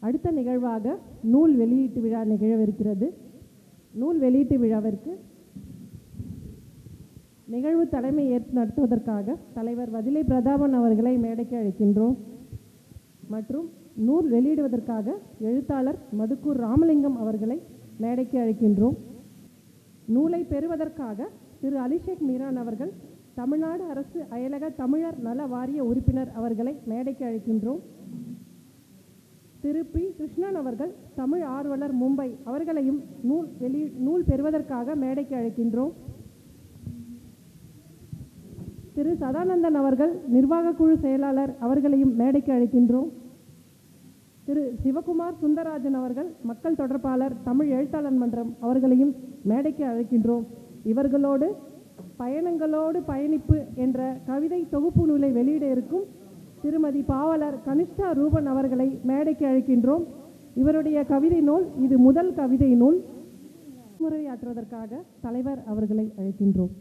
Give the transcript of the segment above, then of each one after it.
அடுத்த நிகழ்வாக நூல் வெளியீட்டு விழா நிகழவிருக்கிறது. நூல் வெளியீட்டு விழாவிற்கு நிகழ்வு தலைமை ஏற்று நடத்துவதற்காக தலைவர் வதிலை பிரதாபன் அவர்களை மேடைக்கு அழைக்கின்றோம். மற்றும் நூல் வெளியிடுவதற்காக எழுத்தாளர் மதுக்கூர் ராமலிங்கம் அவர்களை மேடைக்கு அழைக்கின்றோம். நூலை பெறுவதற்காக திரு அலிஷேக் மீரான் அவர்கள் தமிழ்நாடு அரசு அயலக தமிழர் நல வாரிய உறுப்பினர் அவர்களை மேடைக்கு அழைக்கின்றோம். திரு பி கிருஷ்ணன் அவர்கள் தமிழ் ஆர்வலர் மும்பை அவர்களையும் நூல் பெறுவதற்காக மேடைக்கு அழைக்கின்றோம். திரு சதானந்தன் அவர்கள் நிர்வாக குழு செயலாளர் அவர்களையும் மேடைக்கு அழைக்கின்றோம். திரு சிவகுமார் சுந்தரராஜன் அவர்கள் மக்கள் தொடர்பாளர் தமிழ் எழுத்தாளர் மன்றம் அவர்களையும் மேடைக்கு அழைக்கின்றோம். இவர்களோடு பயணங்களோடு பயணிப்பு என்ற கவிதை தொகுப்பு நூலை வெளியிட இருக்கும் திருமதி பாவலர் கனிஷ்டா ரூபன் அவர்களை மேடைக்கு அழைக்கின்றோம். இவருடைய கவிதை நூல் இது முதல் கவிதை நூல். முறையாற்றுவதற்காக தலைவர் அவர்களை அழைக்கின்றோம்.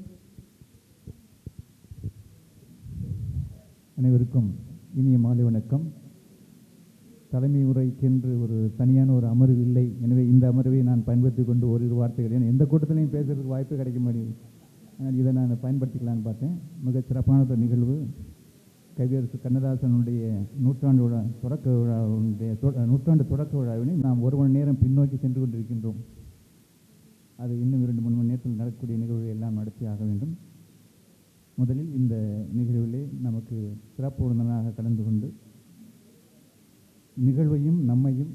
அனைவருக்கும் இனிய மாலை வணக்கம். தலைமை உரைக்கென்று ஒரு தனியான ஒரு அமர்வு இல்லை. எனவே இந்த அமர்வை நான் பயன்படுத்தி கொண்டு ஓரிரு வார்த்தைகள் எந்த கூட்டத்திலையும் பேசுறதுக்கு வாய்ப்பு கிடைக்க முடியும். ஆனால் இதை நான் பயன்படுத்திக்கலான்னு பார்த்தேன். மிகச் சிறப்பான ஒரு நிகழ்வு. கவியரசு கண்ணதாசனுடைய நூற்றாண்டு தொடக்க விழாவினை நாம் 1 மணி நேரம் பின்னோக்கி சென்று கொண்டிருக்கின்றோம். அது இன்னும் 2-3 மணி நேரத்தில் நடக்கக்கூடிய நிகழ்வுகளை எல்லாம் நடத்தி ஆக வேண்டும். முதலில் இந்த நிகழ்விலே நமக்கு சிறப்பு விருந்தினராக கலந்து கொண்டு நிகழ்வையும் நம்மையும்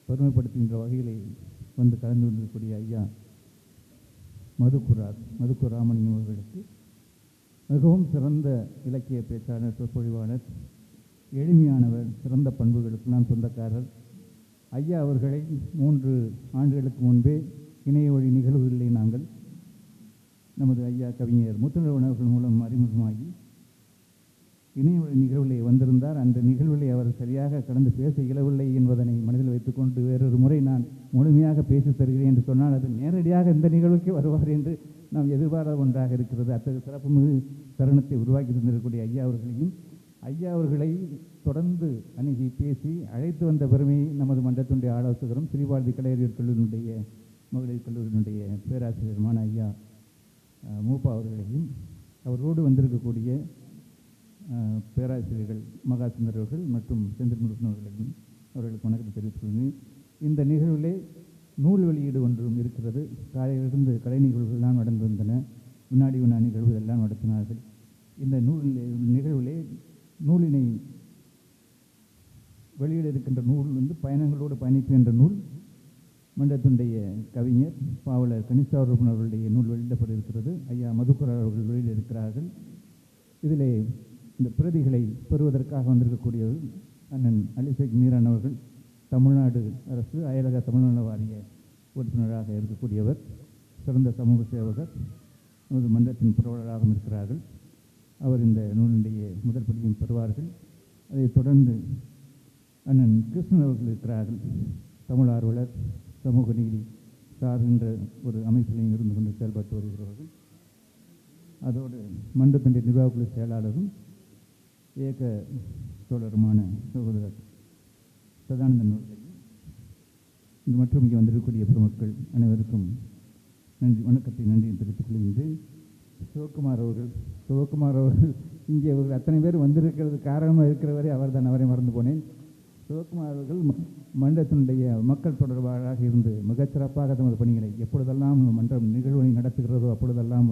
பெருமைப்படுத்துகின்ற வகையிலே வந்து கலந்து கொண்டிருக்கக்கூடிய ஐயா மதுக்கூர் ராமலிங்கம் அவர்களுக்கு மிகவும் சிறந்த இலக்கிய பேச்சாளர், சொற்பொழிவாளர், எளிமையானவர், சிறந்த பண்புகளுக்கெல்லாம் சொந்தக்காரர். ஐயா அவர்களை 3 ஆண்டுகளுக்கு முன்பே இணைய வழி நிகழ்வுகளிலே நாங்கள் நமது ஐயா கவிஞர் முத்துநிலவன் அவர்கள் மூலம் அறிமுகமாகி இணைய வழி நிகழ்விலே வந்திருந்தார். அந்த நிகழ்விலே அவர் சரியாக கடந்து பேச இயலவில்லை என்பதனை மனதில் வைத்துக்கொண்டு வேறொரு முறை நான் முழுமையாக பேசி தருகிறேன் என்று சொன்னால் அது நேரடியாக இந்த நிகழ்வுக்கு வருவார் என்று நாம் எதிர்பாராத ஒன்றாக இருக்கிறது. அத்தகைய சிறப்பு மிகு தருணத்தை உருவாக்கி தந்திருக்கக்கூடிய ஐயா அவர்களையும் ஐயா அவர்களை தொடர்ந்து அணுகி பேசி அழைத்து வந்த பெருமையை நமது மன்றத்தினுடைய ஆலோசகரும் ஸ்ரீபாரதி கலைஞர் கல்லூரியினுடைய மகளிர் கல்லூரியினுடைய பேராசிரியருமான ஐயா மூப்பா அவர்களையும் அவரோடு வந்திருக்கக்கூடிய பேராசிரியர்கள் மகாசுந்தர் அவர்கள் மற்றும் செந்தில் முருகன் அவர்களையும் அவர்களுக்கு வணக்கத்தை தெரிவித்துக் கொள்கிறேன். இந்த நிகழ்விலே நூல் வெளியீடு ஒன்றும் இருக்கிறது. காலையிலிருந்து கலை நிகழ்வுகள்லாம் நடந்து வந்தன. வினாடி வினா நிகழ்வு எல்லாம் நடத்தினார்கள். இந்த நிகழ்விலே நூலினை வெளியிட இருக்கின்ற நூல் பயணங்களோடு பயணிப்பு என்ற நூல் மன்றத்தினுடைய கவிஞர் பாவலர் கனிஷ்டா ரூபன் அவர்களுடைய நூல் வெளியிடப்பட இருக்கிறது. ஐயா மதுக்கூர் அவர்கள் வெளியிட இருக்கிறார்கள். இதிலே இந்த பிரதிகளை பெறுவதற்காக வந்திருக்கக்கூடியவர் அண்ணன் அலிஷேக் மீரான் அவர்கள், தமிழ்நாடு அரசு அயலக தமிழ்நல வாரிய உறுப்பினராக இருக்கக்கூடியவர், சிறந்த சமூக சேவகர், நமது மன்றத்தின் புரவலராகவும் இருக்கிறார்கள். அவர் இந்த நூலினுடைய முதல் படியும் பெறுவார்கள். அதைத் தொடர்ந்து அண்ணன் கிருஷ்ணன் அவர்கள் இருக்கிறார்கள். தமிழ் ஆர்வலர், சமூக நீதி சார்கின்ற ஒரு அமைப்பிலையும் இருந்து கொண்டு செயல்பட்டு வருகிறவர்கள். அதோடு மன்றத்தினுடைய நிர்வாகக்குழு செயலாளரும் இயக்க தோழருமான சகோதரர் சதானந்தன் அவர்களையும் மற்றும் இங்கே வந்திருக்கக்கூடிய பெருமக்கள் அனைவருக்கும் நன்றியும் தெரிவித்துக் கொள்கின்றேன். சிவகுமார் அவர்கள் இங்கே அத்தனை பேர் வந்திருக்கிறது காரணமாக இருக்கிறவரை அவரை மறந்து போனேன். சிவகுமார் அவர்கள் மன்றத்தினுடைய மக்கள் தொடர்பாளராக இருந்து மிகச்சிறப்பாக தமது பணிகளை எப்பொழுதெல்லாம் மன்றம் நிகழ்வினை நடத்துகிறதோ அப்பொழுதெல்லாம்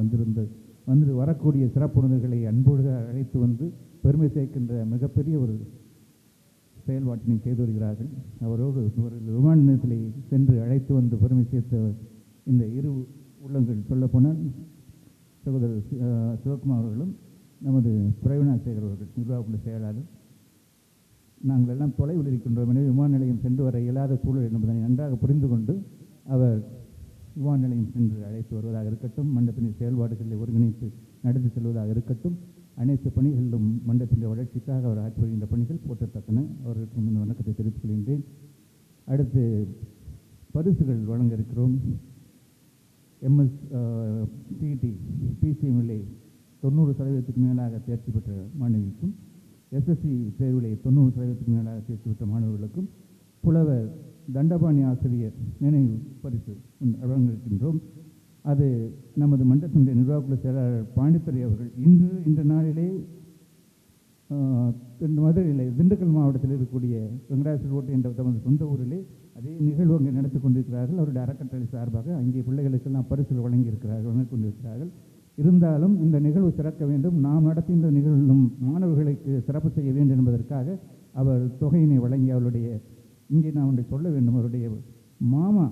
வந்து வரக்கூடிய சிறப்புணர்களை அன்போடு அழைத்து வந்து பெருமை சேர்க்கின்ற மிகப்பெரிய ஒரு செயல்பாட்டினை செய்து வருகிறார்கள். அவரோடு விமான நிலையத்திலே சென்று அழைத்து வந்து பெருமை சேர்த்த இந்த இரு உள்ளங்கள் சொல்லப்போனால் சகோதரர் சிவகுமார் அவர்களும் நமது பிரவீணாசேகர் அவர்கள் நிர்வாகக்குழு செயலாளர். நாங்கள் எல்லாம் தொலைவில் இருக்கின்றோம். எனவே விமான நிலையம் சென்று வர இயலாத சூழல் என்பதனை நன்றாக புரிந்து கொண்டு அவர் விமான நிலையம் சென்று அழைத்து வருவதாக இருக்கட்டும், மன்றத்தின் செயல்பாடுகளை ஒருங்கிணைத்து நடத்தி செல்வதாக இருக்கட்டும், அனைத்து பணிகளிலும் மன்றத்தின் வளர்ச்சிக்காக அவர் ஆற்றி வருகின்ற பணிகள் போற்றத்தக்கன. அவர்களுக்கும் இந்த வணக்கத்தை தெரிவித்துக் கொள்கின்றேன். அடுத்து பரிசுகள் வழங்க இருக்கிறோம். எம்எஸ் சிஇடி பிசிஎம்மிலே 90% மேலாக தேர்ச்சி பெற்ற மாணவிக்கும், எஸ்எஸ்சி தேர்விலே 90% மேலாக தேர்ச்சி பெற்ற மாணவர்களுக்கும் புலவர் தண்டபாணி ஆசிரியர் நினைவு பரிசு வழங்கியிருக்கின்றோம். அது நமது மன்றத்தினுடைய நிர்வாகக்குழு செயலாளர் பாண்டித்துரை அவர்கள் இந்த நாளிலே மதுரையில் திண்டுக்கல் மாவட்டத்தில் இருக்கக்கூடிய வெங்கடாசல் ரோட்டு என்ற தமது சொந்த ஊரிலே அதே நிகழ்வு அங்கே நடத்தி கொண்டிருக்கிறார்கள். அவருடைய அறக்கட்டளை சார்பாக அங்கே பிள்ளைகளுக்கெல்லாம் பரிசுகள் வழங்கி கொண்டிருக்கிறார்கள். இருந்தாலும் இந்த நிகழ்வு சிறக்க வேண்டும், நாம் நடத்துகின்ற நிகழ்விலும் மாணவர்களுக்கு சிறப்பு செய்ய வேண்டும் என்பதற்காக அவர் தொகையினை வழங்கி அவருடைய இங்கே நான் ஒன்றை சொல்ல வேண்டும். அவருடைய மாமா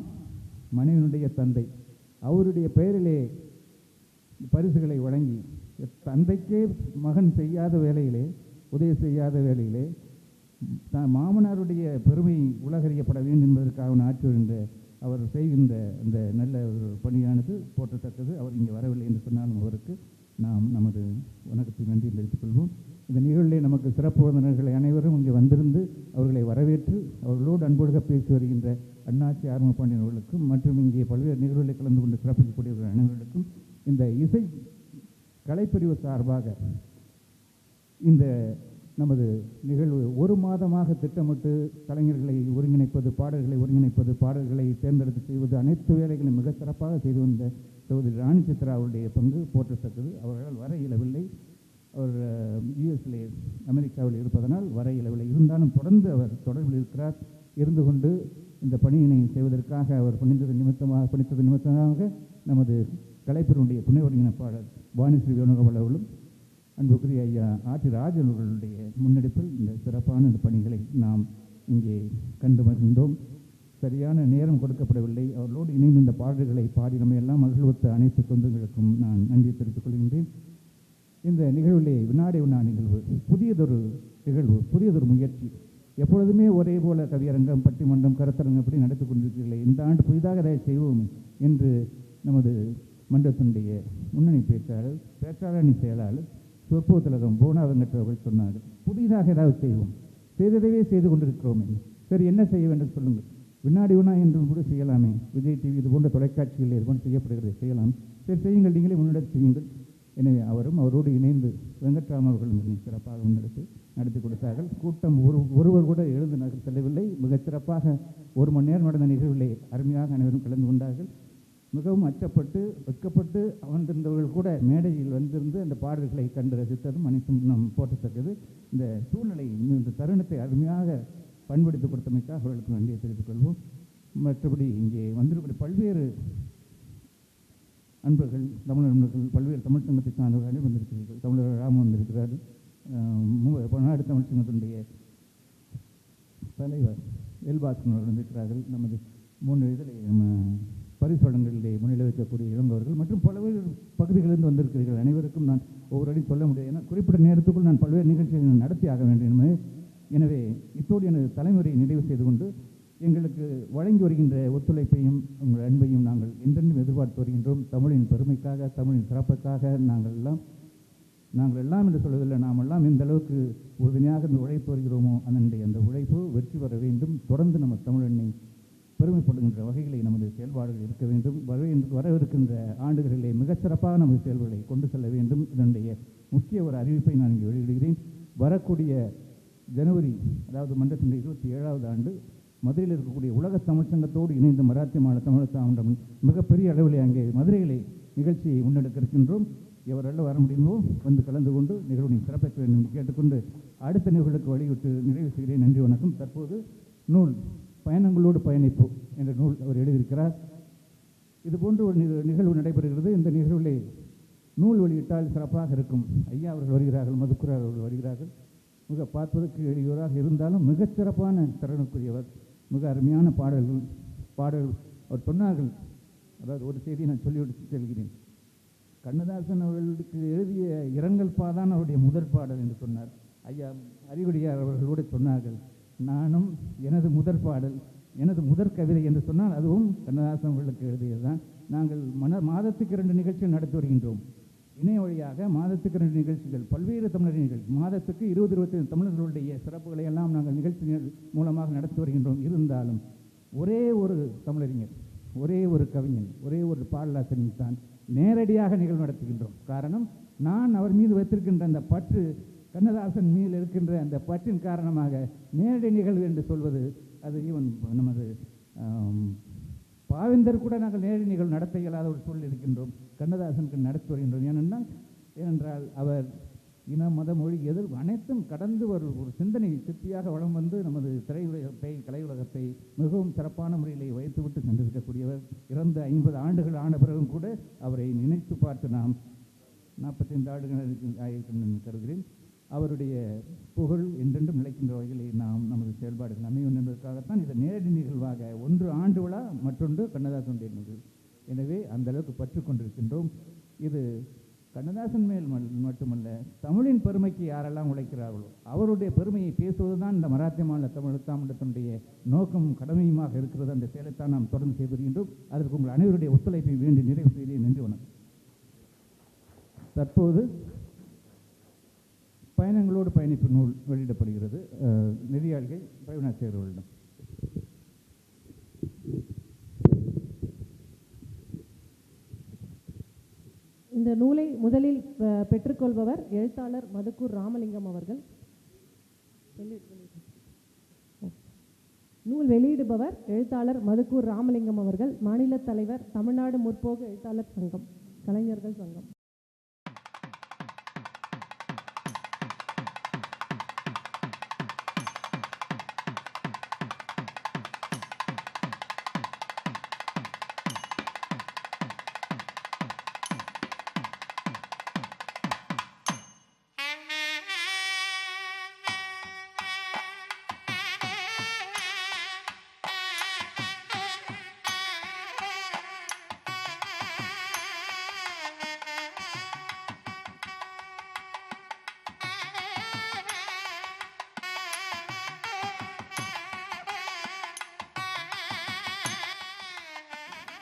மனைவியினுடைய தந்தை அவருடைய பெயரிலே பரிசுகளை வழங்கி தந்தைக்கே மகன் செய்யாத வேலையிலே உதவி செய்யாத வேலையிலே மாமனாருடைய பெருமை உலகறியப்பட வேண்டும் என்பதற்காக ஆற்றி வருகின்ற அவர் செய்கின்ற அந்த நல்ல ஒரு பணியானது போற்றத்தக்கது. அவர் இங்கே வரவில்லை என்று சொன்னாலும் அவருக்கு நாம் நமது வணக்கத்தை நன்றி தெரிவித்துக் கொள்வோம். இந்த நிகழ்விலே நமக்கு சிறப்பு விருந்தினர்களை அனைவரும் இங்கே வந்திருந்து அவர்களை வரவேற்று அவர்களோடு அன்பொழுக பேசி வருகின்ற அண்ணாச்சி ஆர்மபாண்டியன் அவர்களுக்கும் மற்றும் இங்கே பல்வேறு நிகழ்வுகளில் கலந்து கொண்டு சிறப்பிக்கக்கூடியவர்கள் அனைவர்களுக்கும் இந்த இசை கலைப்பிரிவு சார்பாக இந்த நமது நிகழ்வு ஒரு மாதமாக திட்டமிட்டு கலைஞர்களை ஒருங்கிணைப்பது, பாடல்களை தேர்ந்தெடுத்து செய்வது, அனைத்து வேலைகளையும் மிக சிறப்பாக செய்து வந்த சகோதரி ராணி சித்ரா அவருடைய பங்கு போற்றத்தக்கது. அவர்களால் வர இயலவில்லை. அவர் யுஎஸ்லே அமெரிக்காவில் இருப்பதனால் வர இயலவில்லை. இருந்தாலும் தொடர்ந்து அவர் தொடர்பில் இருக்கிறார். இருந்து கொண்டு இந்த பணியினை செய்வதற்காக அவர் பணித்தது நிமித்தமாக நமது கலைப்பிரிவுடைய துணை ஒருங்கிணைப்பாளர் வாணிஸ்ரீ வேணுகோபால் அவர்களும் அன்புக்குரிய ஐயா ஆர்டி ராஜன் அவர்களுடைய முன்னெடுப்பில் இந்த சிறப்பான இந்த பணிகளை நாம் இங்கே கண்டு மகிழ்ந்தோம். சரியான நேரம் கொடுக்கப்படவில்லை. அவர்களோடு இணைந்து இந்த பாடல்களை பாடி நம்ம எல்லாம் மகிழ்வுத்த அனைத்து சொந்தங்களுக்கும் நான் நன்றி தெரிவித்துக் கொள்கின்றேன். இந்த நிகழ்விலே வினாடி வினா நிகழ்வு புதியதொரு நிகழ்வு, புதியதொரு முயற்சி. எப்பொழுதுமே ஒரே போல கவியரங்கம், பட்டிமன்றம், கருத்தரங்கம் இப்படி நடத்தி கொண்டிருக்கிறீர்களே, இந்த ஆண்டு புதிதாக அதை செய்வோம் என்று நமது மன்றத்தினுடைய முன்னணி பேச்சாளர் செயலாளர் சொற்பொழி திலகம் போனா வெங்கட்ராவர்கள் சொன்னார்கள், புதிதாக ஏதாவது செய்வோம், செய்ததவே செய்து கொண்டிருக்கிறோம். சரி, என்ன செய்ய வேண்டும் சொல்லுங்கள். வினாடி வினா என்று கூட செய்யலாமே, விஜய் டிவி இது போன்ற தொலைக்காட்சிகளில் இது போன்று செய்யப்படுகிறது, செய்யலாம். சரி செய்யுங்கள், நீங்களே முன்னெடுத்து செய்யுங்கள். எனவே அவரோடு இணைந்து வெங்கட்ராமன் அவர்களும் சிறப்பாக முன்னெடுத்து நடத்தி கொடுத்தார்கள். கூட்டம் ஒருவர் கூட எழுந்து செல்லவில்லை. மிகச் சிறப்பாக 1 மணி நேரம் நடந்த நிகழ்விலே அருமையாக அனைவரும் கலந்து கொண்டார்கள். மிகவும் அச்சப்பட்டு வெட்கப்பட்டு அமர்ந்திருந்தவர்கள் கூட மேடையில் வந்திருந்து அந்த பாடல்களை கண்டு ரசித்ததும் அனைத்தும் நாம் போற்றத்தக்கது. இந்த சூழ்நிலை, இந்த தருணத்தை அருமையாக பயன்படுத்தி கொடுத்தமைக்காக அவர்களுக்கு நன்றியை தெரிவித்துக் கொள்வோம். மற்றபடி இங்கே வந்திருக்கிற பல்வேறு அன்பர்கள், தமிழ் நண்பர்கள், பல்வேறு தமிழ் சங்கத்தை சார்ந்தவர்கள் வந்திருக்கிறீர்கள். தமிழர் ராமன் வந்திருக்கிறார், நாடு தமிழ் சங்கத்தினுடைய தலைவர் எல்பாஸ்கன் அவர்கள் வந்திருக்கிறார்கள். நமது 3 இதில் நம்ம பரிசு வழங்கலிலே முன்னிலை வைக்கக்கூடிய இளங்கவர்கள் மற்றும் பல்வேறு பகுதிகளிலிருந்து வந்திருக்கிறீர்கள். அனைவருக்கும் நான் ஒவ்வொரு அடி சொல்ல முடியாது. ஏன்னா குறிப்பிட்ட நேரத்துக்குள் நான் பல்வேறு நிகழ்ச்சிகளை நடத்தி ஆக வேண்டும். எனவே இத்தோடு எனது தலைமுறையை நிறைவு செய்து கொண்டு எங்களுக்கு வழங்கி வருகின்ற ஒத்துழைப்பையும் உங்கள் அன்பையும் நாங்கள் என்றென்றும் எதிர்பார்த்து வருகின்றோம். தமிழின் பெருமைக்காக, தமிழின் சிறப்புக்காக நாங்கள் எல்லாம் என்று சொல்வதில்லை, நாம் எல்லாம் எந்த அளவுக்கு உறுதுணையாக இந்த உழைப்பு வருகிறோமோ அந்த உழைப்பு வெற்றி பெற வேண்டும். தொடர்ந்து நம்ம தமிழெண்ணை பெருமைப்படுகின்ற வகைகளை நமது செயல்பாடுகள் இருக்க வேண்டும். வரவிருக்கின்ற ஆண்டுகளிலே மிகச்சிறப்பாக நமது செயல்பாடுகளை கொண்டு செல்ல வேண்டும். இதனுடைய முக்கிய ஒரு அறிவிப்பை நான் இங்கே வெளியிடுகிறேன். வரக்கூடிய ஜனவரி, அதாவது மன்றத்தினுடைய 27வது ஆண்டு மதுரையில் இருக்கக்கூடிய உலக தமிழ் சங்கத்தோடு இணைந்த மராத்தி மாநில தமிழ் தாமண்டம் மிகப்பெரிய அளவிலே அங்கே மதுரையிலே நிகழ்ச்சியை முன்னெடுக்க இருக்கின்றோம். எவரெல்லாம் வர முடியுமோ வந்து கலந்து கொண்டு நிகழ்வுகளை சிறப்பிக்க வேண்டும் என்று கேட்டுக்கொண்டு அடுத்த நிகழ்வுகளுக்கு வழிவிட்டு நிறைவு செய்கிறேன். நன்றி, வணக்கம். தற்போது நூல் பயணங்களோடு பயணிப்பு என்ற நூல் அவர் எழுதியிருக்கிறார். இதுபோன்று ஒரு நிகழ்வு நடைபெறுகிறது. இந்த நிகழ்விலே நூல் வெளியிட்டால் சிறப்பாக இருக்கும். ஐயா அவர்கள் வருகிறார்கள், மதுக்குரார் அவர்கள் வருகிறார்கள். மிக பார்ப்பதற்கு எளியவராக இருந்தாலும் மிகச்சிறப்பான திறனுக்குரியவர். மிக அருமையான பாடல் அவர் சொன்னார்கள். அதாவது ஒரு செய்தியை நான் சொல்லிவிட்டு செல்கிறேன். கண்ணதாசன் அவர்களுக்கு எழுதிய இரங்கல் பாதான் அவருடைய முதற் பாடல் என்று சொன்னார். ஐயா அறிவுடையார் அவர்களோடு சொன்னார்கள், நானும் எனது முதற் பாடல், எனது முதற் கவிதை என்று சொன்னால் அதுவும் கண்ணதாசன் அவர்களுக்கு எழுதியது தான். நாங்கள் மாதத்துக்கு 2 நிகழ்ச்சிகள் நடத்தி வருகின்றோம். இணைய வழியாக மாதத்துக்கு 2 நிகழ்ச்சிகள், பல்வேறு தமிழர் நிகழ்ச்சி, மாதத்துக்கு 20-25 தமிழர்களுடைய சிறப்புகளை எல்லாம் நாங்கள் நிகழ்ச்சிகள் மூலமாக நடத்தி வருகின்றோம். இருந்தாலும் ஒரே ஒரு தமிழறிஞர், ஒரே ஒரு கவிஞன், ஒரே ஒரு பாடலாசிரியர் தான் நேரடியாக நிகழ்வு நடத்துகின்றோம். காரணம், நான் அவர் மீது வைத்திருக்கின்ற அந்த பற்று கண்ணதாசன் மீது இருக்கின்ற அந்த பற்றின் காரணமாக நேரடி நிகழ்வு என்று சொல்வது அது ஈவன் நமது பாவேந்தர் கூட நாங்கள் நேரடி நிகழ்வு நடத்த இயலாத ஒரு சூழல் இருக்கின்றோம். கண்ணதாசனுக்கு நடத்தி வருகின்றோம். ஏனென்றால் அவர் இன மத மொழி அனைத்தும் கடந்து ஒரு சிந்தனை சிற்பியாக வளம் வந்து நமது திரையுலகத்தை கலை உலகத்தை மிகவும் சிறப்பான முறையிலே வைத்துவிட்டு சென்றிருக்கக்கூடியவர். இறந்த 50 ஆண்டுகள் ஆன பிறகும் கூட அவரை நினைத்து பார்த்து நாம் 45 ஆண்டுகள் ஆகியிருக்கின்றன கருதுகிறேன். அவருடைய புகழ் என்றென்றும் நிலைக்கின்ற வகையிலே நாம் நமது செயல்பாடுகள் அமையும் என்பதற்காகத்தான் இது நேரடி நிகழ்வாக ஒன்று ஆண்டு விழா மற்றொன்று கண்ணதாசனுடைய நிகழ்வு. எனவே அந்த அளவுக்கு பற்று கொண்டிருக்கின்றோம். இது கண்ணதாசன் மேல் மட்டுமல்ல, தமிழின் பெருமைக்கு யாரெல்லாம் உழைக்கிறார்களோ அவருடைய பெருமையை பேசுவதுதான் இந்த மராத்திய மாநில தமிழ் எழுத்தாமன்றத்தினுடைய நோக்கமும் கடமையுமாக இருக்கிறது. அந்த செயலைத்தான் நாம் தொடர்ந்து செய்து வருகின்றோம். அதற்கு உங்கள் அனைவருடைய ஒத்துழைப்பை வேண்டி நிறைவு செய்கிறேன். நன்றி, வணக்கம். தற்போது பயணங்களோடு பயணிப்பு நூல் வெளியிடப்படுகிறது. நெறியாள்கை பிரவீனாச்சாரியர் அவர்களிடம். இந்த நூலை முதலில் பெற்றுக்கொள்பவர் எழுத்தாளர் மதுக்கூர் ராமலிங்கம் அவர்கள். நூல் வெளியிடுபவர் எழுத்தாளர் மதுக்கூர் ராமலிங்கம் அவர்கள். மாநில தலைவர் தமிழ்நாடு முற்போக்கு எழுத்தாளர் சங்கம், கலைஞர்கள் சங்கம்.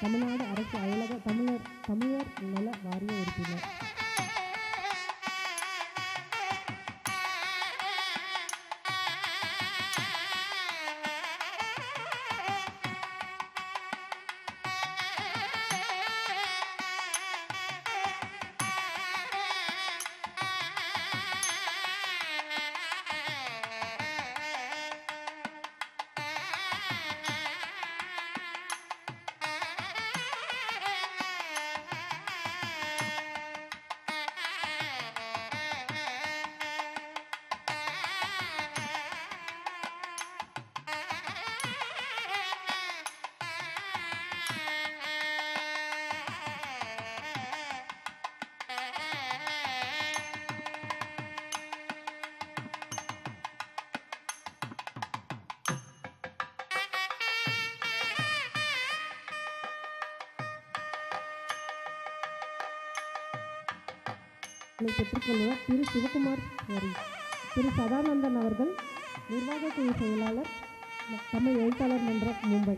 தமிழ்நாடு அரசு அயலக தமிழர் நல வாரிய உறுப்பினர். பெற்றுக்கொள்வர் திரு சிவகுமார் சரி. திரு சதானந்தன் அவர்கள், நிர்வாக குழு செயலாளர், தமிழ் எழுத்தாளர் மன்றம், மும்பை.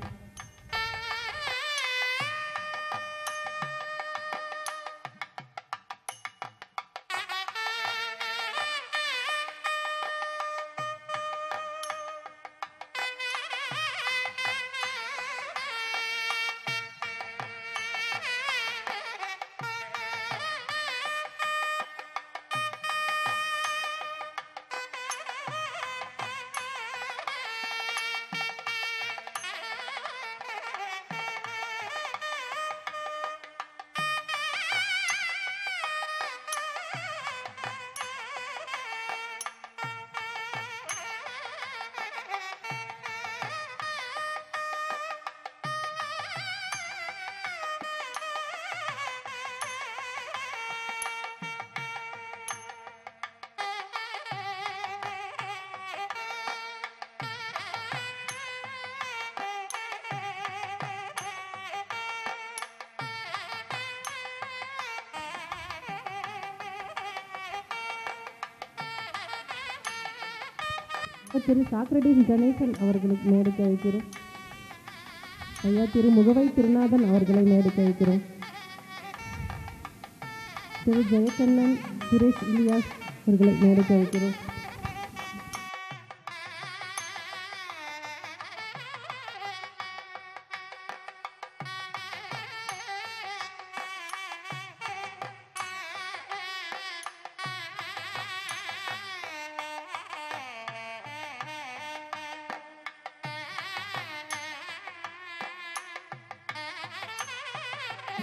திரு சாக்ரடீஸ் கணேசன் அவர்களுக்கு மேடைக்கு அழைக்கிறோம். ஐயா திரு முகவை திருநாதன் அவர்களை மேடைக்கு அழைக்கிறோம். திரு ஜெயக்கண்ணன், சுரேஷ் இலியாஸ் அவர்களை மேடைக்கு அழைக்கிறோம்.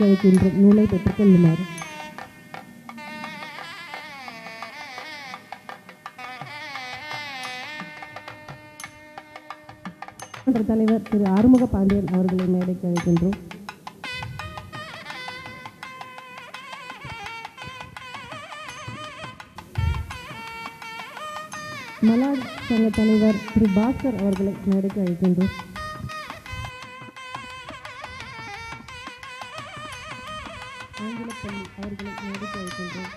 அழைக்கின்றோம் நூலை பெற்றுக்கொள்ளுமாறு. தலைவர் திரு ஆறுமுக பாண்டியன் அவர்களை மேடைக்கு அழைக்கின்றோம். மலாட் சங்க தலைவர் திரு பாஸ்கர் அவர்களை மேடைக்கு அழைக்கின்றோம். ஆங்கிலப்பள்ளி அவர்களை மேடைக்கு அழைக்கின்றோம்.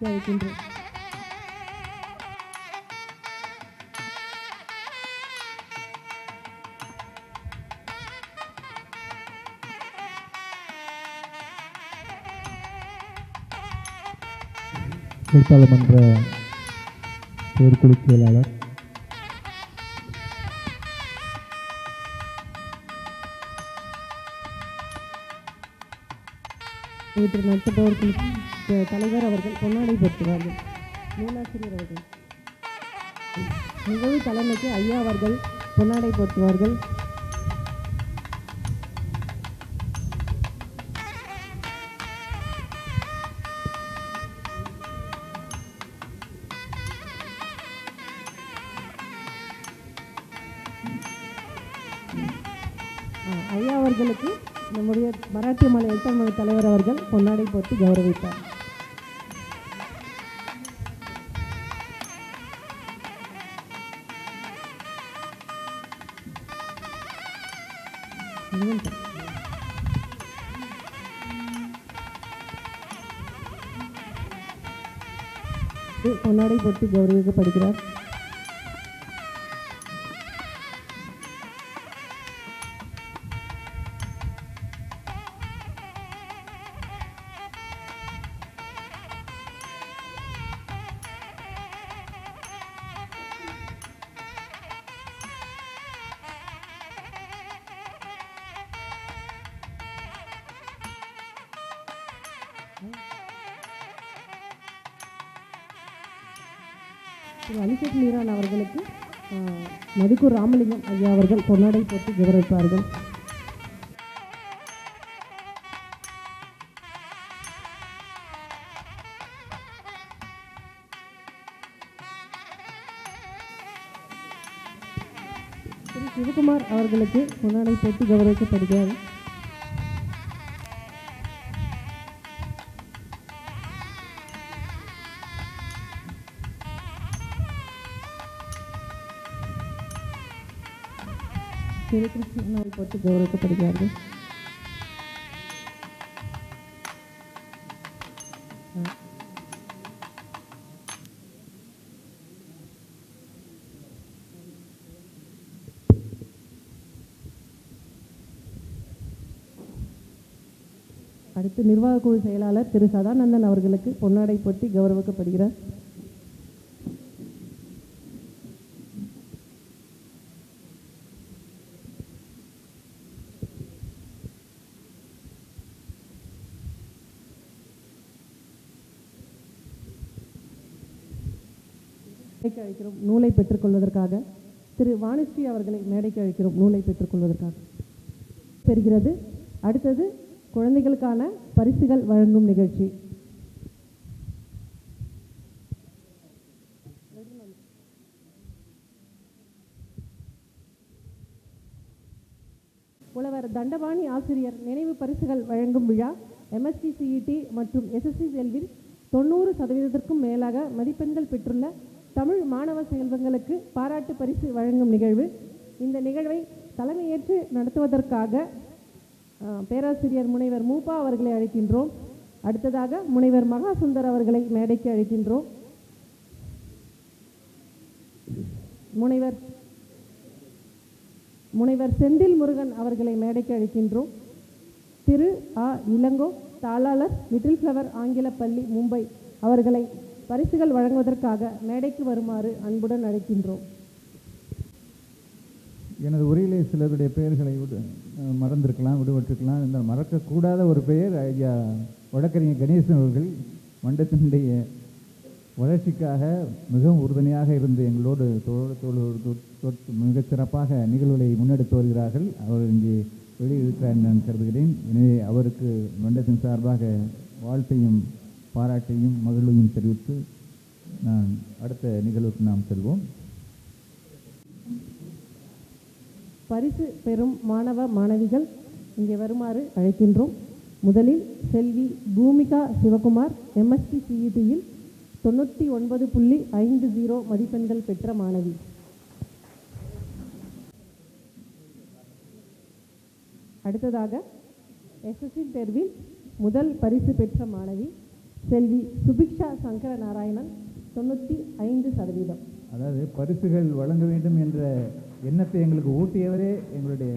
அழைக்கின்றோம். எழுத்தாளர் மன்ற செயற்குழு செயலாளர் இவற்றை நடத்துபவர்களுக்கு தலைவர் அவர்கள் பொன்னாடை போற்றுவார்கள். நூலாசிரியர் அவர்கள் நிகழ்வு தலைமைக்கு ஐயா அவர்கள் பொன்னாடை போற்றுவார்கள். ஐயா அவர்களுக்கு நம்முடைய மராட்டிய மாநில எழுத்தாளர் மன்ற தலைவர் அவர்கள் பொன்னாடை போட்டு கௌரவித்தார். பொன்னாடை போட்டு கௌரவிக்கப்படுகிறார். திரு அலிசெட் மீரான் அவர்களுக்கு மதுக்கூர் ராமலிங்கம் ஐயா அவர்கள் பொன்னாடை போட்டு கௌரவிப்பார்கள். திரு சிவகுமார் அவர்களுக்கு பொன்னாடை போட்டு கௌரவிக்கப்படுகிறார். திரு கிருஷ்ணன் போட்டு கௌரவிக்கப்படுகிறார்கள். அடுத்து நிர்வாக குழு செயலாளர் திரு சதானந்தன் அவர்களுக்கு பொன்னாடை போட்டி கௌரவிக்கப்படுகிறார். மேடைக்கு அழைக்கிறோம் நூலை பெற்றுக்கொள்வதற்காக. திரு வாணிஸ்ரீ அவர்களை மேடைக்கு அழைக்கிறோம் நூலை பெற்றுக்கொள்வதற்காக. பெறுகிறது. அடுத்தது குழந்தைகளுக்கான பரிசுகள் வழங்கும் நிகழ்ச்சி. புலவர் தண்டபாணி ஆசிரியர் நினைவு பரிசுகள் வழங்கும் விழா MSc CET மற்றும் SSC செல்வில் 90% மேலாக மதிப்பெண்கள் பெற்றுள்ள தமிழ் மாணவ செல்வங்களுக்கு பாராட்டு பரிசு வழங்கும் நிகழ்வு. இந்த நிகழ்வை தலைமையேற்று நடத்துவதற்காக பேராசிரியர் முனைவர் மூப்பா அவர்களை அழைக்கின்றோம். அடுத்ததாக முனைவர் மகாசுந்தர் அவர்களை மேடைக்கு அழைக்கின்றோம். முனைவர் செந்தில் முருகன் அவர்களை மேடைக்கு அழைக்கின்றோம். திரு இளங்கோ தாளாளர் லிட்டில் ஃப்ளவர் ஆங்கில பள்ளி மும்பை அவர்களை பரிசுகள் வழங்குவதற்காக மேடைக்கு வருமாறு அன்புடன் அழைக்கின்றோம். எனது உரையிலே சிலருடைய பெயர்களை மறந்திருக்கலாம், விடுபட்டிருக்கலாம். இந்த மறக்கக்கூடாத ஒரு பெயர் ஐயா வழக்கறிஞர் கணேசன் அவர்கள் மண்டத்தினுடைய வளர்ச்சிக்காக மிகவும் உறுதுணையாக இருந்து எங்களோடு மிகச் சிறப்பாக நிகழ்வுகளை முன்னெடுத்து வருகிறார்கள். அவர் இங்கே வெளியிருக்கிறார் நான் கருதுகிறேன். எனவே அவருக்கு மன்றத்தின் சார்பாக வாழ்த்தையும் பாராட்டையும் மகிழ்வையும் தெரிவித்து நான் அடுத்த நிகழ்வுக்கு நாம் செல்வோம். பரிசு பெறும் மாணவ மாணவிகள் இங்கே வருமாறு அழைக்கின்றோம். முதலில் செல்வி பூமிகா சிவகுமார் MSc CETயில் 99.50 மதிப்பெண்கள் பெற்ற மாணவி. அடுத்ததாக SSC தேர்வில் முதல் பரிசு பெற்ற மாணவி செல்வி சுபிக்ஷா சங்கர நாராயணன் 95%. அதாவது பரிசுகள் வழங்க வேண்டும் என்ற எண்ணத்தை எங்களுக்கு ஊட்டியவரே எங்களுடைய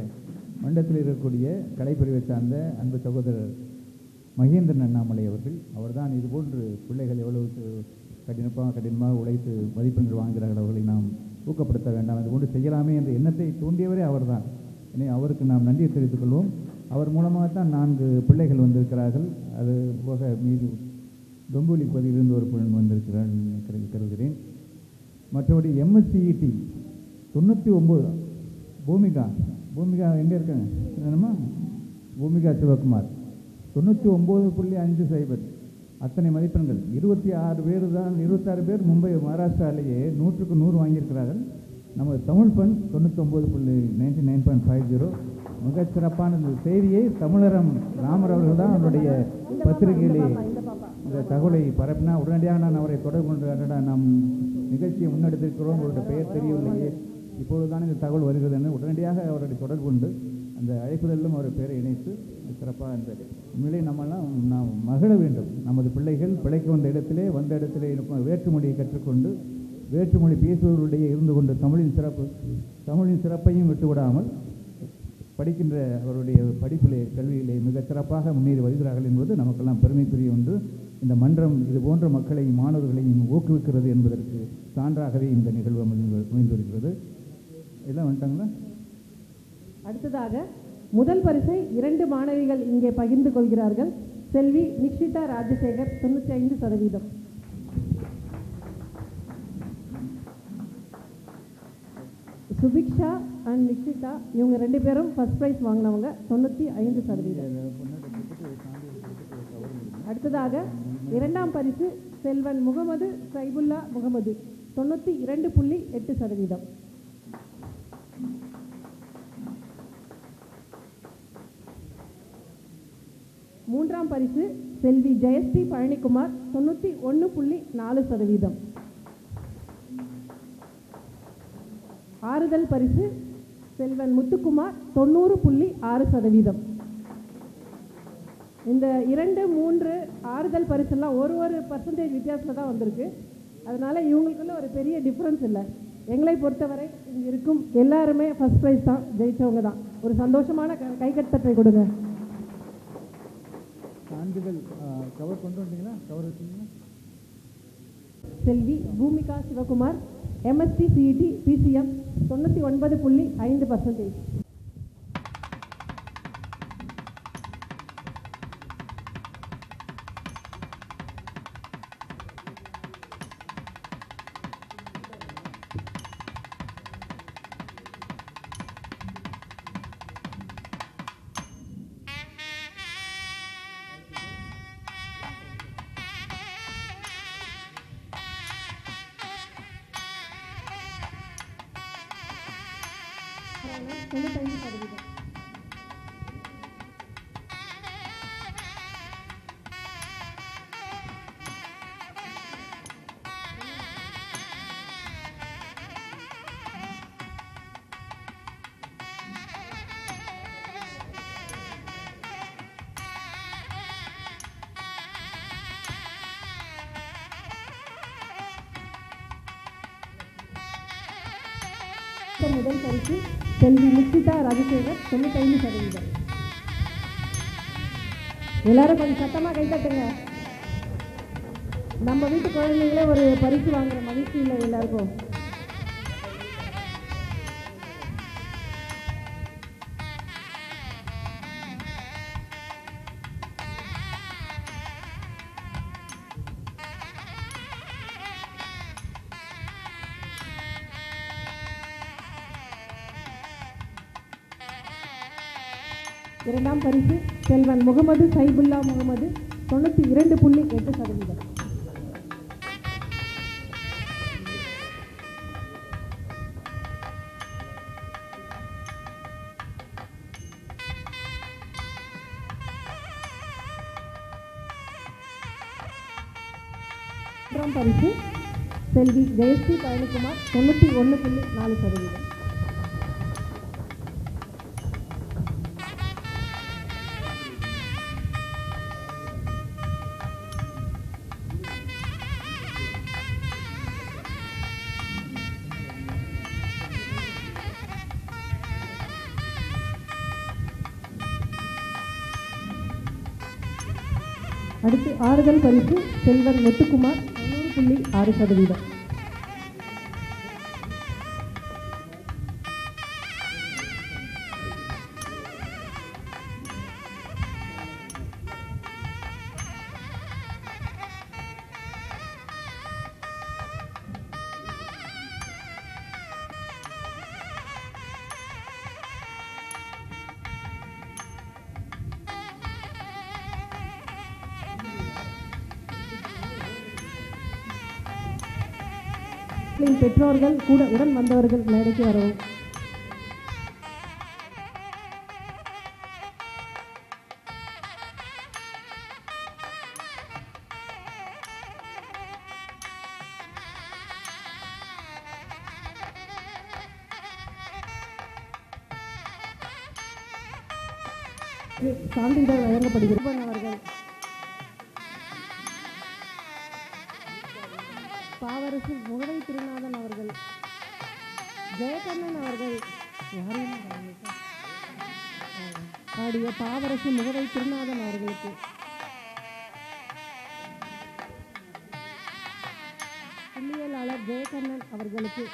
மண்டலத்தில் இருக்கக்கூடிய கலைப்பிரிவை சார்ந்த அன்பு சகோதரர் மகேந்திரன் அண்ணாமலை அவர்கள். அவர்தான் இதுபோன்று பிள்ளைகள் எவ்வளவு கடினமாக உழைத்து மதிப்பெண்கள் வாங்குகிறார்கள், அவர்களை நாம் ஊக்கப்படுத்த வேண்டாம், அதுபோன்று செய்யலாமே என்ற எண்ணத்தை தூண்டியவரே அவர்தான். எனவே அவருக்கு நாம் நன்றியை தெரிவித்துக் கொள்வோம். அவர் மூலமாகத்தான் 4 பிள்ளைகள் வந்திருக்கிறார்கள். அது போக மீது தொம்புலி பகுதியிலிருந்து ஒரு பெண் வந்திருக்கிறார் கருதுகிறேன். மற்றபடி MSc CET 99 பூமிகா எங்கே இருக்காங்க என்னம்மா? பூமிகா சிவகுமார் 99.50 அத்தனை மதிப்பெண்கள். 26 பேர் மும்பை மகாராஷ்டிராலேயே 100க்கு 100 வாங்கியிருக்கிறார்கள். நமது தமிழ் பெண் 99.50 மிகச் சிறப்பான இந்த செய்தியை தமிழரம் ராமர் அவர்கள் தான் அவருடைய பத்திரிகையிலே இந்த தகவலை பரப்பினா உடனடியாக நான் அவரை தொடர்பு கொண்டு நாம் நிகழ்ச்சியை முன்னெடுத்திருக்கிறோம், அவருடைய பெயர் தெரியவில்லையே, இப்பொழுதுதான் இந்த தகவல் வருகிறது என்று உடனடியாக அவருடைய தொடர்பு கொண்டு அந்த அழைப்புதலும் அவர் பெயரை இணைத்து சிறப்பாக இருந்தது. உண்மையிலே நாம் மகிழ வேண்டும். நமது பிள்ளைகள் பிழைக்க வந்த இடத்திலே இருக்கும் வேற்றுமொழியை கற்றுக்கொண்டு வேற்றுமொழி பேசுபவர்களுடைய இருந்து கொண்டு தமிழின் சிறப்பையும் விட்டுவிடாமல் படிக்கின்ற அவருடைய படிப்பிலே கல்வியிலே மிகச் சிறப்பாக முன்னேறி வருகிறார்கள் என்பது நமக்கெல்லாம் பெருமைக்குரிய ஒன்று. இந்த மன்றம் இது போன்ற மக்களையும் மாணவர்களையும் ஊக்குவிக்கிறது என்பதற்கு சான்றாகவே இந்த நிகழ்வு அமைந்து வருகிறது. எல்லாம் வந்துட்டாங்களா? அடுத்ததாக முதல் பரிசை 2 மாணவிகள் இங்கே பகிர்ந்து கொள்கிறார்கள். செல்வி நிக்ஷிதா ராஜசேகர் 95%. சுபிக்ஷா அண்ட் நிக்ஷிதா இவங்க 2 பேரும் ஃபர்ஸ்ட் ப்ரைஸ் வாங்கினவங்க 95%. அடுத்ததாக 2ஆம் பரிசு செல்வன் முகமது சைபுல்லா முகமது 92.8%. 3ஆம் பரிசு செல்வி ஜெயஸ்ரீ பழனிக்குமார் 91.4%. ஆறுதல் பரிசு செல்வன் முத்துக்குமார் 90.6%. இந்த 2, 3 ஆறுதல் பரிசெல்லாம் ஒரு பர்சன்டேஜ் வித்தியாசத்தில் தான் வந்திருக்கு. அதனால இவங்களுக்குள்ள ஒரு பெரிய டிஃப்ரென்ஸ் இல்லை. எங்களை பொறுத்தவரை இங்கே இருக்கும் எல்லாருமே ஃபர்ஸ்ட் ப்ரைஸ் தான், ஜெயிச்சவங்க தான். ஒரு சந்தோஷமான கைகட்டத்தை கொடுங்க. சான்றிதழ் கவர் கொண்டு வந்தீங்களா? கவர் வச்சிங்களா? Selvi Bhoomika Sivakumar MSc CET PCM 99.5%. முதல் பரிசு செல்வி நிக்ஷிதா ராஜசேகர் 95%. எல்லாரும் கொஞ்சம் சத்தமாக கைத்தட்டுங்க. நம்ம வீட்டு குழந்தைங்களே ஒரு பரிசு வாங்குற மகிழ்ச்சி இல்லை எல்லாருக்கும். இரண்டாம் பரிசு செல்வன் முகமது சைபுல்லா முகமது 92.8%. மூன்றாம் பரிசு செல்வி ஜெயஸ்ரீ பழனிக்குமார் 91.4%. அடுத்து ஆறுதல் பரிசு செல்வன் முத்துக்குமார் 90.6%. பெற்றோர்கள் கூட உடன் வந்தவர்கள் மேடைக்கு வரவும். சான்றிதழ் வழங்கப்படுகிறது. அவர்கள் பாவரசு முகவை திருநாதன் அவர்கள், ஜெயகண்ணன் அவர்கள் பாடிய பாவரசு முகவை திருநாதன் அவர்களுக்கு புள்ளியியலாளர் ஜெயகண்ணன் அவர்களுக்கு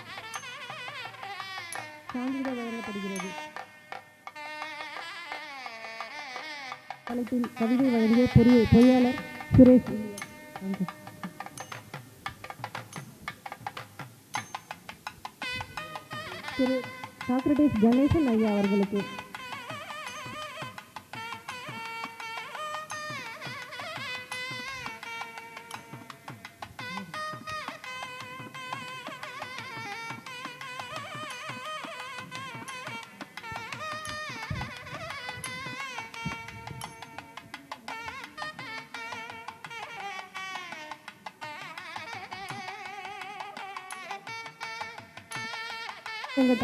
சான்றிதழ் வழங்கப்படுகிறது. தலைப்பில் கவிதை வழங்கிய பொறியாளர் சுரேஷ். திரு சாக்ரட்டிஸ் கணேசன் ஐயா அவர்களுக்கு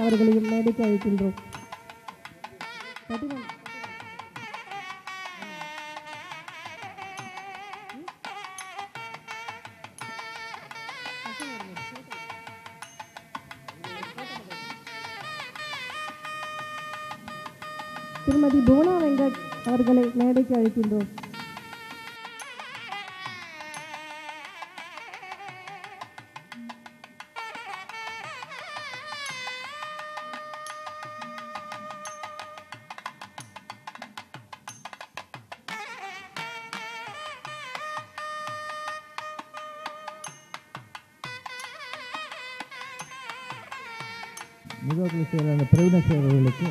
அவர்களையும் மேடைக்கு அழைக்கின்றோம். திருமதி புவனா வெங்கட் அவர்களை மேடைக்கு அழைக்கின்றோம். நிர்வாகத்தில் செயலாளர் பிரவீன அவர்களுக்கு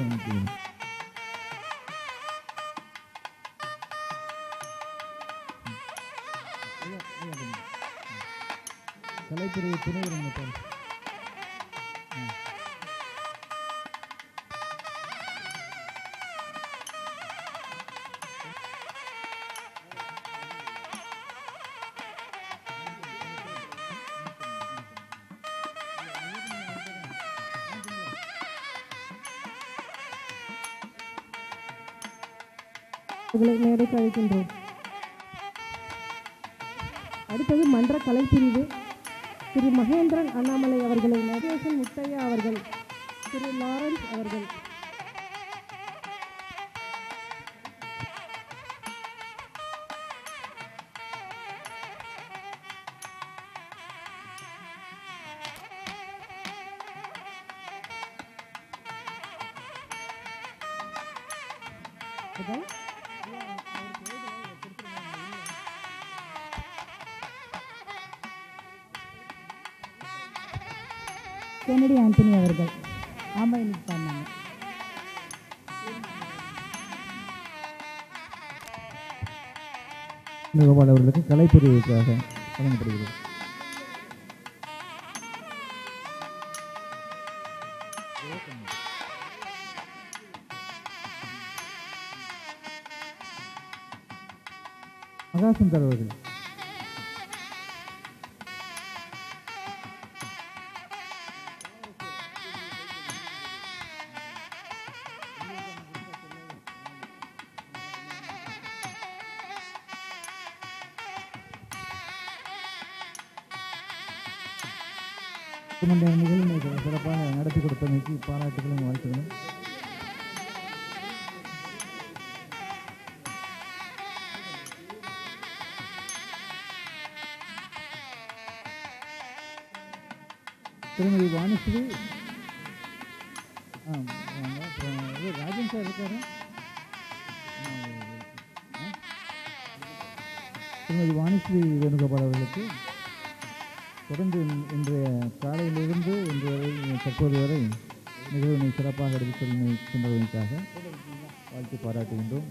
கலைத்துறை துணை உரிமையாளர் மேடைக்கு அழைக்கின்றோம். அடுத்தது மன்ற கலைப்பிரிவு திரு மகேந்திரன் அண்ணாமலை அவர்களை, நகேசன் முத்தையா அவர்கள், திரு லாரன்ஸ் அவர்கள். கென்னடி ஆண்டனி அவர்கள் ஆமாம் இன்னைக்கு பண்ணாங்க. வேணுகோபால் அவர்களுக்கு கலைப்பிரிவுக்காக வழங்கப்படுகிறது. மகாசுந்தர் அவர்கள் நிகழ்வு சிறப்பாக நடத்தி கொடுத்தமைக்கு பாராட்டுகளும் வாழ்த்துகளும். திருமதி வாணிஸ்ரீ ராஜன் சார் இருக்காரு. திருமதி வாணிஸ்ரீ வேணுகோபால் அவர்களுக்கு தொடர்ந்து இன்றைய காலையிலிருந்து இன்று வரை தற்போது வரை நிகழ்வினை சிறப்பாக எடுத்து சென்றதற்காக வாழ்த்து பாராட்டுகின்றோம்.